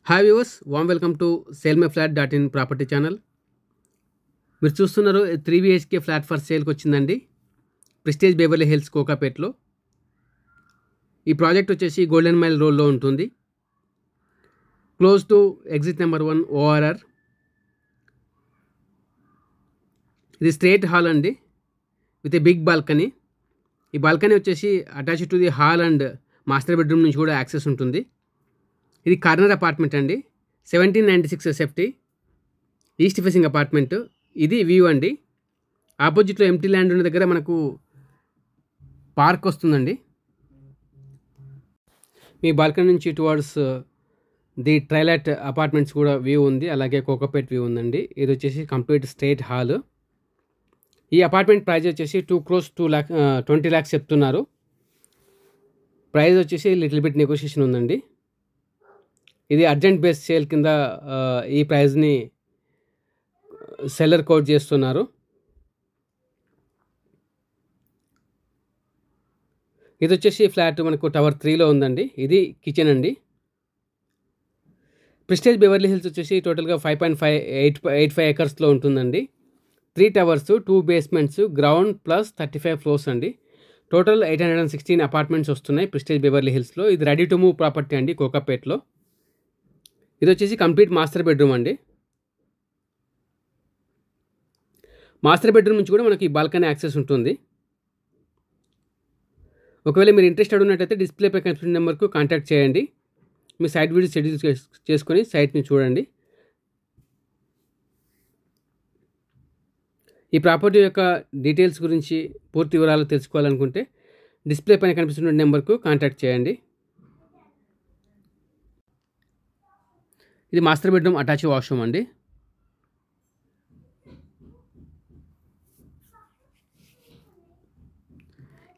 Hi viewers, warm welcome to sellmyflat.in property channel. మీరు చూస్తున్నారు 3 BHK flat for సేల్కి వచ్చిందండి. ప్రెస్టీజ్ బెవర్లీ హిల్స్ కోకాపేట్లో. ఈ ప్రాజెక్ట్ వచ్చేసి గోల్డెన్ మైల్ రోడ్లో ఉంటుంది. Close to exit number 1 ORR. ఇది స్ట్రేట్ హాల్ అండి విత్ ఏ బిగ్ బాల్కనీ. ఈ బాల్కనీ వచ్చేసి attached to the hall and master bedroom నుంచి కూడా యాక్సెస్ ఉంటుంది. ఇది కార్నర్ అపార్ట్మెంట్ అండి. 1796 SFT ఈస్ట్ ఫేసింగ్ అపార్ట్మెంట్. ఇది వ్యూ అండి. ఆపోజిట్లో ఎంటీ ల్యాండ్ ఉన్న దగ్గర మనకు పార్క్ వస్తుందండి. మీ బాల్కనీ నుంచి టువర్డ్స్ ది ట్రైలైట్ అపార్ట్మెంట్స్ కూడా వ్యూ ఉంది. అలాగే కోకోపేట్ వ్యూ ఉందండి. ఇది వచ్చేసి కంప్లీట్ స్ట్రేట్ హాల్. ఈ అపార్ట్మెంట్ ప్రైస్ వచ్చేసి 2 crores 20 lakhs చెప్తున్నారు. ప్రైస్ వచ్చేసి లిటిల్ బిట్ నెగోషియేషన్ ఉందండి. ఇది అర్జెంట్ బేస్ సేల్ కింద ఈ ప్రైస్ని సెల్లర్ కోట్ చేస్తున్నారు. ఇది వచ్చేసి ఫ్లాట్ మనకు టవర్ 3లో ఉందండి. ఇది కిచెన్ అండి. ప్రెస్టీజ్ బెవర్లీ హిల్స్ వచ్చేసి టోటల్గా 5.85 acres ఉంటుందండి. 3 towers, 2 basements, ground plus 35 floors అండి. టోటల్ 816 అపార్ట్మెంట్స్ వస్తున్నాయి ప్రెస్టీజ్ బెవర్లీ హిల్స్లో. ఇది రెడీ టు మూవ్ ప్రాపర్టీ అండి కోకాపేట్లో. ఇది వచ్చేసి కంప్లీట్ మాస్టర్ బెడ్రూమ్ అండి. మాస్టర్ బెడ్రూమ్ నుంచి కూడా మనకి బాల్కనీ యాక్సెస్ ఉంటుంది. ఒకవేళ మీరు ఇంట్రెస్టెడ్ ఉన్నట్టయితే డిస్ప్లేపై కనిపిస్తున్న నెంబర్కు కాంటాక్ట్ చేయండి. మీ సైట్ వీడియో షెడ్యూల్ చేసుకొని సైట్ని చూడండి. ఈ ప్రాపర్టీ యొక్క డీటెయిల్స్ గురించి పూర్తి వివరాలు తెలుసుకోవాలనుకుంటే డిస్ప్లే పైన కనిపిస్తున్న నెంబర్కు కాంటాక్ట్ చేయండి. ఇది మాస్టర్ బెడ్రూమ్ అటాచ్ వాష్రూమ్ అండి.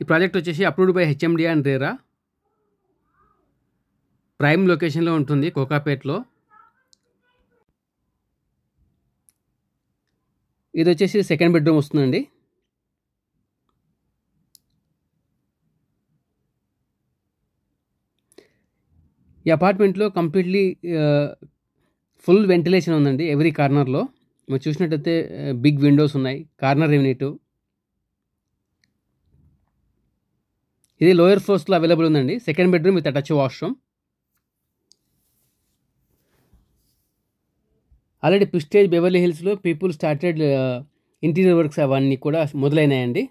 ఈ ప్రాజెక్ట్ వచ్చేసి approved by HMD and RERA. Prime లొకేషన్లో ఉంటుంది కోకాపేట్లో. ఇది వచ్చేసి సెకండ్ బెడ్రూమ్ వస్తుందండి. ఈ అపార్ట్మెంట్లో కంప్లీట్లీ ఫుల్ వెంటిలేషన్ ఉందండి ఎవ్రీ కార్నర్లో. మీరు చూసినట్టయితే బిగ్ విండోస్ ఉన్నాయి. కార్నర్ యూనిట్ ఇది లోయర్ ఫ్లోర్స్లో అవైలబుల్ ఉందండి. Second bedroom with attach washroom. Already prestige Beverly హిల్స్లో పీపుల్ స్టార్టెడ్ ఇంటీరియర్ వర్క్స్ అవన్నీ కూడా మొదలైనాయండి.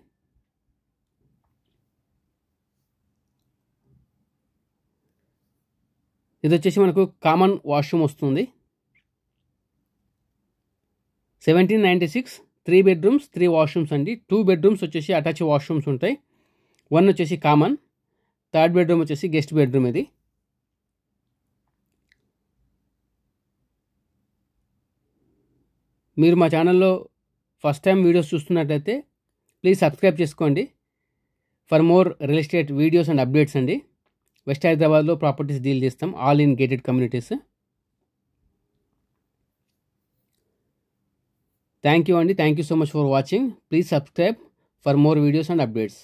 ఇది వచ్చేసి మనకు కామన్ వాష్రూమ్ వస్తుంది. 1796 3 bedrooms 3 washrooms అండి. 2 bedrooms వచ్చేసి అటాచ్ వాష్రూమ్స్ ఉంటాయి. 1 వచ్చేసి కామన్. థర్డ్ బెడ్రూమ్ వచ్చేసి గెస్ట్ బెడ్రూమ్. ఇది మీరు మా ఛానల్లో ఫస్ట్ టైం వీడియోస్ చూస్తున్నట్లయితే ప్లీజ్ సబ్స్క్రైబ్ చేసుకోండి for more real estate videos and updates అండి. వెస్ట్ హైదరాబాద్లో ప్రాపర్టీస్ డీల్ చేస్తాం, all in gated communities. Thank you అండి. Thank you so much for watching. Please subscribe for more videos and updates.